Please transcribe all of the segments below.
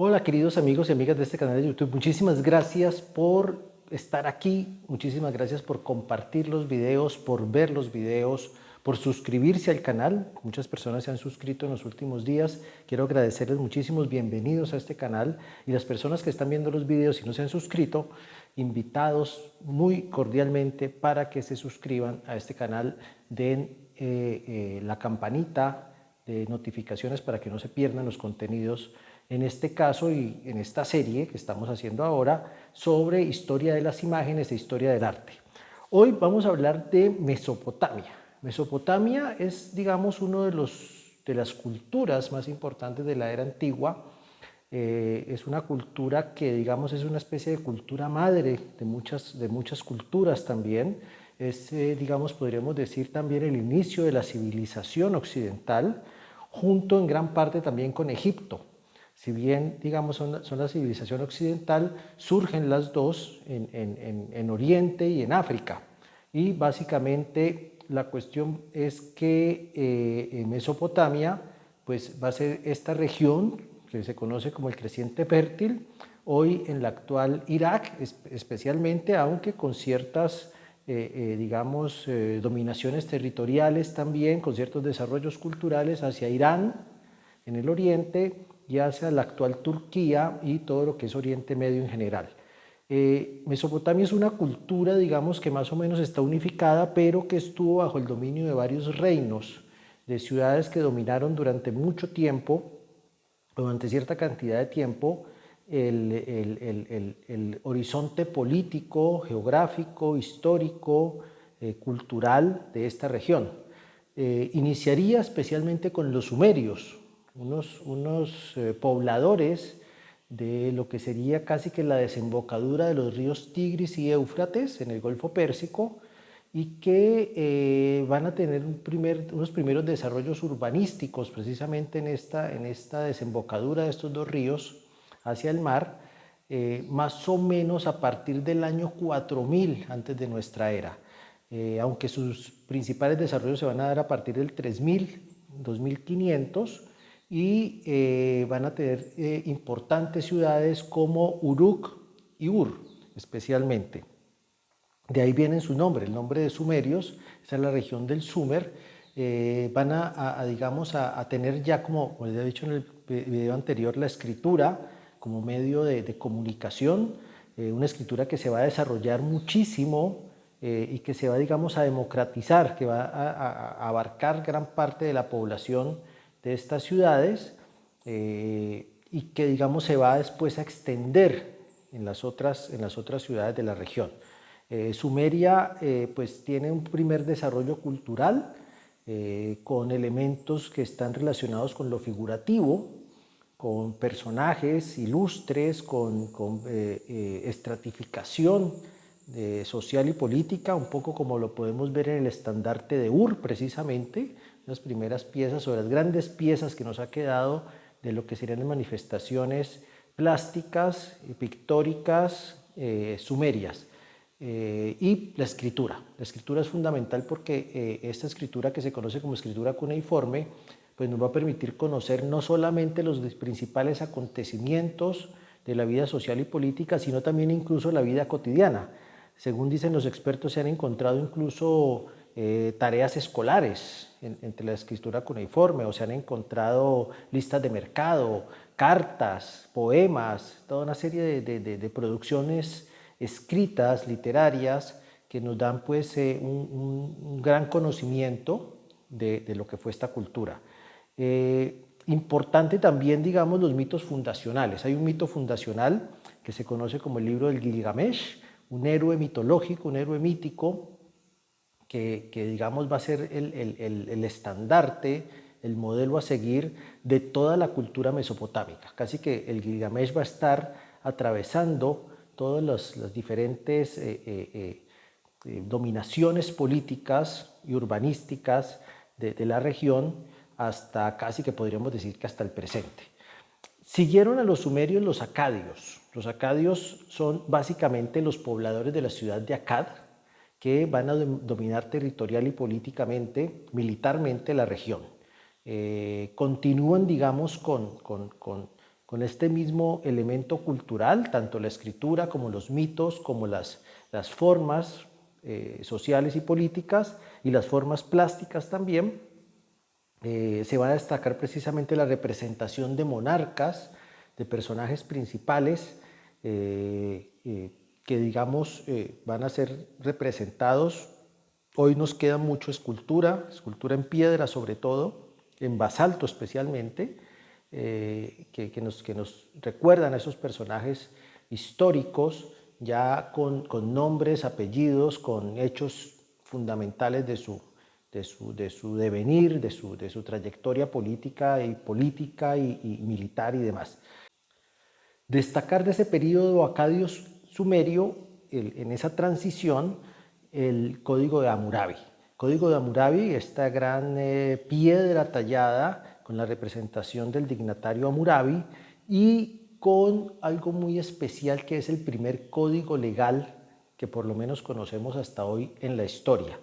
Hola queridos amigos y amigas de este canal de YouTube, muchísimas gracias por estar aquí, muchísimas gracias por compartir los videos, por ver los videos, por suscribirse al canal. Muchas personas se han suscrito en los últimos días, quiero agradecerles muchísimos, bienvenidos a este canal, y las personas que están viendo los videos y no se han suscrito, invitados muy cordialmente para que se suscriban a este canal, den la campanita de notificaciones para que no se pierdan los contenidos, en este caso y en esta serie que estamos haciendo ahora sobre historia de las imágenes e historia del arte. Hoy vamos a hablar de Mesopotamia. Mesopotamia es, digamos, uno de las culturas más importantes de la era antigua. Es una cultura que, digamos, es una especie de cultura madre de muchas culturas también. Es, digamos, podríamos decir también el inicio de la civilización occidental, junto en gran parte también con Egipto. Si bien, digamos, son la civilización occidental, surgen las dos en Oriente y en África. Y básicamente la cuestión es que en Mesopotamia pues, va a ser esta región que se conoce como el creciente fértil, hoy en la actual Irak especialmente, aunque con ciertas digamos, dominaciones territoriales también, con ciertos desarrollos culturales hacia Irán, en el oriente, y hacia la actual Turquía y todo lo que es Oriente Medio en general. Mesopotamia es una cultura, digamos, que más o menos está unificada, pero que estuvo bajo el dominio de varios reinos, de ciudades que dominaron durante mucho tiempo, durante cierta cantidad de tiempo, el horizonte político, geográfico, histórico, cultural de esta región. Iniciaría especialmente con los sumerios, unos pobladores de lo que sería casi que la desembocadura de los ríos Tigris y Éufrates en el Golfo Pérsico, y que van a tener unos primeros desarrollos urbanísticos precisamente en esta desembocadura de estos dos ríos hacia el mar, más o menos a partir del año 4000 antes de nuestra era. Aunque sus principales desarrollos se van a dar a partir del 3000, 2500, y van a tener importantes ciudades como Uruk y Ur especialmente. De ahí viene su nombre, el nombre de Sumerios, esa es la región del Sumer. Van digamos, a tener ya, como les he dicho en el video anterior, la escritura como medio de comunicación, una escritura que se va a desarrollar muchísimo y que se va, digamos, a democratizar, que va a abarcar gran parte de la población de estas ciudades, y que, digamos, se va después a extender en las otras ciudades de la región. Sumeria pues tiene un primer desarrollo cultural con elementos que están relacionados con lo figurativo, con personajes ilustres, con estratificación social y política, un poco como lo podemos ver en el estandarte de Ur, precisamente, las primeras piezas o las grandes piezas que nos ha quedado de lo que serían las manifestaciones plásticas y pictóricas sumerias. Y la escritura. La escritura es fundamental porque esta escritura, que se conoce como escritura cuneiforme, pues nos va a permitir conocer no solamente los principales acontecimientos de la vida social y política, sino también incluso la vida cotidiana. Según dicen los expertos, se han encontrado incluso tareas escolares entre la escritura cuneiforme, o se han encontrado listas de mercado, cartas, poemas, toda una serie de producciones escritas, literarias, que nos dan pues un gran conocimiento de lo que fue esta cultura. Importante también, digamos, los mitos fundacionales. Hay un mito fundacional que se conoce como el libro del Gilgamesh, un héroe mitológico, un héroe mítico, que digamos va a ser el estandarte, el modelo a seguir de toda la cultura mesopotámica. Casi que el Gilgamesh va a estar atravesando todas las diferentes dominaciones políticas y urbanísticas de la región, hasta casi que podríamos decir que hasta el presente. Siguieron a los sumerios los acadios. Los acadios son básicamente los pobladores de la ciudad de Akkad, que van a dominar territorial y políticamente, militarmente la región. Continúan, digamos, con este mismo elemento cultural, tanto la escritura como los mitos, como las formas sociales y políticas y las formas plásticas también. Se va a destacar precisamente la representación de monarcas, de personajes principales que digamos van a ser representados. Hoy nos queda mucho escultura, escultura en piedra sobre todo, en basalto especialmente, que nos recuerdan a esos personajes históricos ya con nombres, apellidos, con hechos fundamentales de su devenir, de su trayectoria política y militar y demás. Destacar de ese periodo acadio-sumerio, en esa transición, el Código de Hammurabi. Código de Hammurabi, esta gran piedra tallada con la representación del dignatario Hammurabi y con algo muy especial que es el primer código legal que por lo menos conocemos hasta hoy en la historia.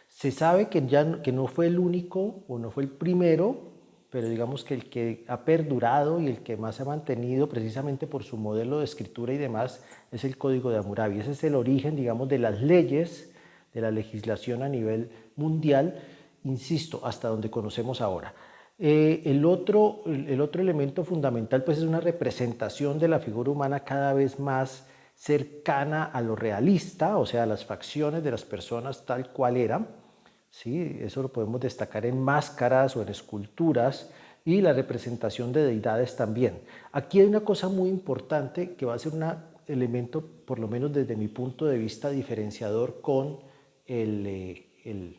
Se sabe que no fue el único o no fue el primero, pero digamos que el que ha perdurado y el que más se ha mantenido precisamente por su modelo de escritura y demás es el Código de Hammurabi. Ese es el origen, digamos, de las leyes, de la legislación a nivel mundial, insisto, hasta donde conocemos ahora. El otro elemento fundamental pues es una representación de la figura humana cada vez más cercana a lo realista, o sea, a las facciones de las personas tal cual eran. ¿Sí? Eso lo podemos destacar en máscaras o en esculturas y la representación de deidades también. Aquí hay una cosa muy importante que va a ser un elemento, por lo menos desde mi punto de vista, diferenciador con el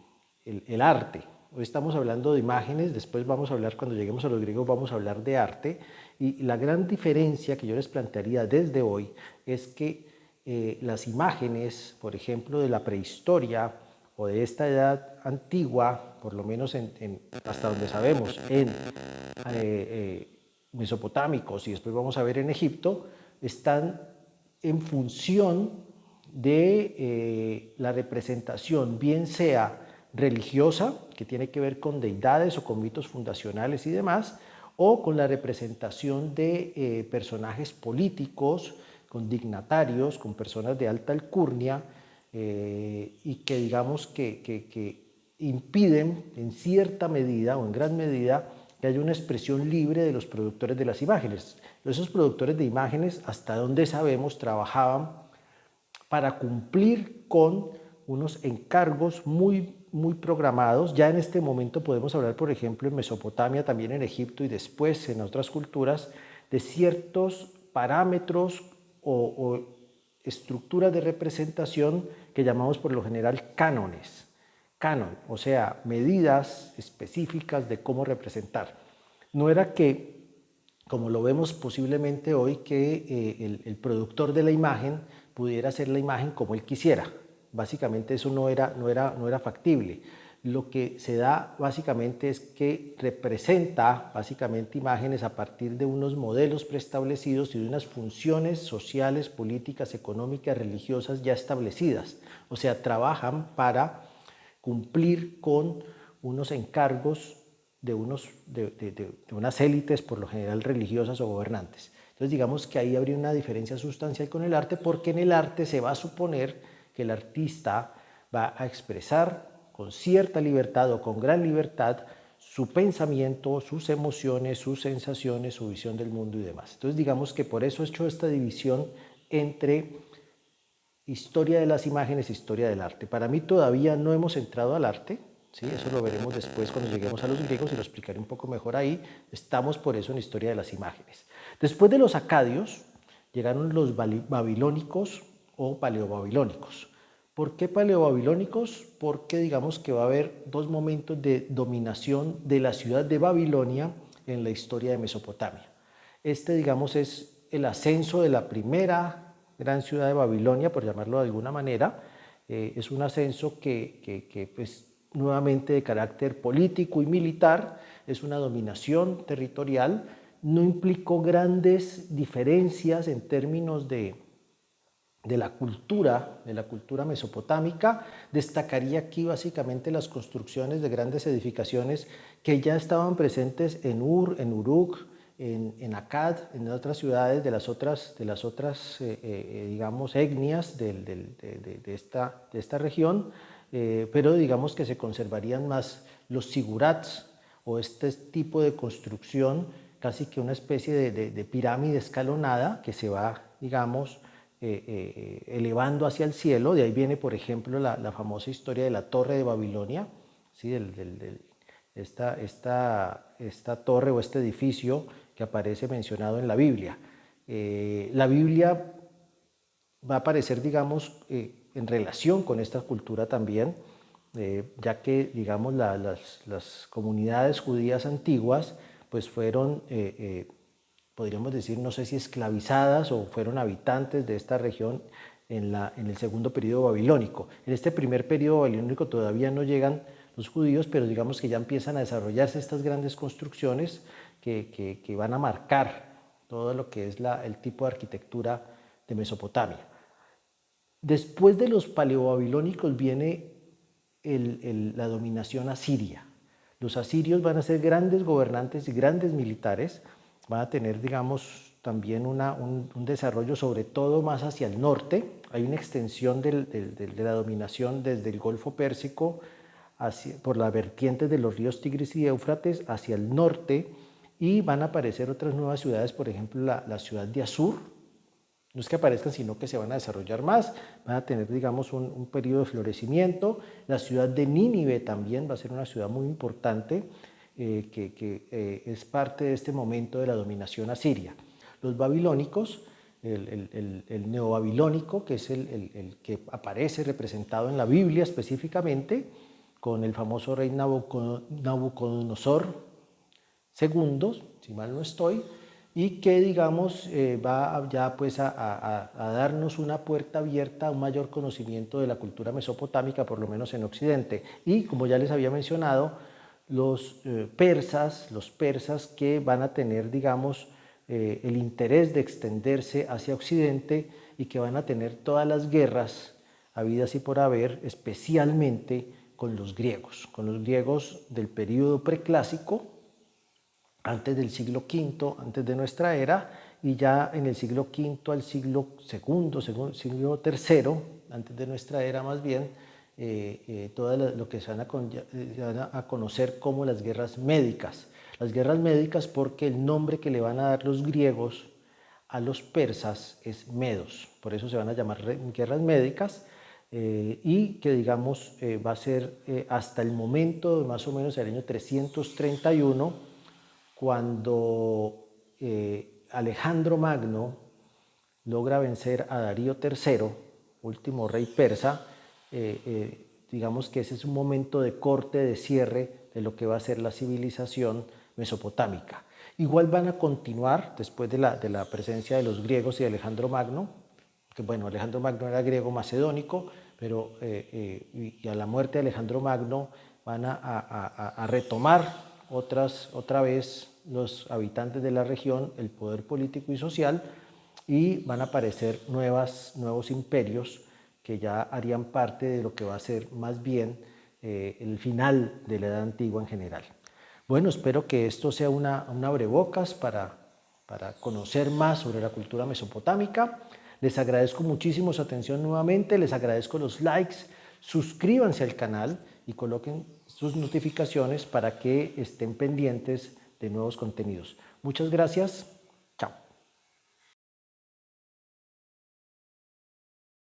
arte. Hoy estamos hablando de imágenes, después vamos a hablar, cuando lleguemos a los griegos, vamos a hablar de arte. Y la gran diferencia que yo les plantearía desde hoy es que las imágenes, por ejemplo, de la prehistoria o de esta edad antigua, por lo menos hasta donde sabemos, en mesopotámicos y después vamos a ver en Egipto, están en función de la representación, bien sea religiosa, que tiene que ver con deidades o con mitos fundacionales y demás, o con la representación de personajes políticos, con dignatarios, con personas de alta alcurnia, y que digamos que impiden en cierta medida o en gran medida que haya una expresión libre de los productores de las imágenes. Esos productores de imágenes, hasta donde sabemos, trabajaban para cumplir con unos encargos muy programados. Ya en este momento podemos hablar, por ejemplo, en Mesopotamia, también en Egipto y después en otras culturas, de ciertos parámetros o estructuras de representación que llamamos por lo general cánones. Canon, o sea, medidas específicas de cómo representar. No era que, como lo vemos posiblemente hoy, que el productor de la imagen pudiera hacer la imagen como él quisiera. Básicamente eso no era factible. Lo que se da básicamente es que representa básicamente imágenes a partir de unos modelos preestablecidos y de unas funciones sociales, políticas, económicas, religiosas ya establecidas. O sea, trabajan para cumplir con unos encargos de unas élites, por lo general religiosas o gobernantes. Entonces digamos que ahí habría una diferencia sustancial con el arte, porque en el arte se va a suponer que el artista va a expresar con cierta libertad o con gran libertad su pensamiento, sus emociones, sus sensaciones, su visión del mundo y demás. Entonces digamos que por eso he hecho esta división entre historia de las imágenes, historia del arte. Para mí todavía no hemos entrado al arte, ¿sí? Eso lo veremos después cuando lleguemos a los griegos y lo explicaré un poco mejor ahí. Estamos por eso en historia de las imágenes. Después de los acadios llegaron los babilónicos o paleobabilónicos. ¿Por qué paleobabilónicos? Porque digamos que va a haber dos momentos de dominación de la ciudad de Babilonia en la historia de Mesopotamia. Este, digamos, es el ascenso de la primera gran ciudad de Babilonia, por llamarlo de alguna manera. Es un ascenso que pues, nuevamente de carácter político y militar, es una dominación territorial, no implicó grandes diferencias en términos de la cultura mesopotámica. Destacaría aquí básicamente las construcciones de grandes edificaciones que ya estaban presentes en Ur, en Uruk, en Akkad, en otras ciudades de las otras digamos, etnias de esta región, pero digamos que se conservarían más los sigurats o este tipo de construcción, casi que una especie de pirámide escalonada que se va, digamos, elevando hacia el cielo. De ahí viene, por ejemplo, la famosa historia de la Torre de Babilonia, ¿sí? Esta torre o este edificio que aparece mencionado en la Biblia. La Biblia va a aparecer, digamos, en relación con esta cultura también, ya que, digamos, las comunidades judías antiguas pues fueron, podríamos decir, no sé si esclavizadas o fueron habitantes de esta región en el segundo periodo babilónico. En este primer periodo babilónico todavía no llegan los judíos, pero digamos que ya empiezan a desarrollarse estas grandes construcciones que van a marcar todo lo que es el tipo de arquitectura de Mesopotamia. Después de los paleobabilónicos viene la dominación asiria. Los asirios van a ser grandes gobernantes y grandes militares, van a tener, digamos, también un desarrollo sobre todo más hacia el norte. Hay una extensión de la dominación desde el Golfo Pérsico por la vertiente de los ríos Tigris y Éufrates hacia el norte, y van a aparecer otras nuevas ciudades, por ejemplo la ciudad de Asur. No es que aparezcan, sino que se van a desarrollar más, van a tener, digamos, un periodo de florecimiento. La ciudad de Nínive también va a ser una ciudad muy importante, que es parte de este momento de la dominación asiria. Los babilónicos, el neobabilónico, que es el que aparece representado en la Biblia específicamente, con el famoso rey Nabucodonosor II, si mal no estoy, y que, digamos, va ya pues a darnos una puerta abierta a un mayor conocimiento de la cultura mesopotámica, por lo menos en Occidente. Y como ya les había mencionado, los persas que van a tener, digamos, el interés de extenderse hacia Occidente y que van a tener todas las guerras habidas y por haber, especialmente con los griegos del periodo preclásico, antes del siglo V, antes de nuestra era, y ya en el siglo V al siglo II, siglo III, antes de nuestra era más bien, todo lo que se van a conocer como las guerras médicas. Las guerras médicas porque el nombre que le van a dar los griegos a los persas es Medos, por eso se van a llamar guerras médicas, y que, digamos, va a ser hasta el momento de más o menos el año 331, cuando Alejandro Magno logra vencer a Darío III, último rey persa. Digamos que ese es un momento de corte, de cierre de lo que va a ser la civilización mesopotámica. Igual van a continuar después de la presencia de los griegos y de Alejandro Magno, que bueno, Alejandro Magno era griego macedónico, pero y a la muerte de Alejandro Magno van a retomar otra vez los habitantes de la región el poder político y social, y van a aparecer nuevos imperios que ya harían parte de lo que va a ser más bien el final de la Edad Antigua en general. Bueno, espero que esto sea un abrebocas para conocer más sobre la cultura mesopotámica. Les agradezco muchísimo su atención nuevamente, les agradezco los likes, suscríbanse al canal y coloquen sus notificaciones para que estén pendientes de nuevos contenidos. Muchas gracias.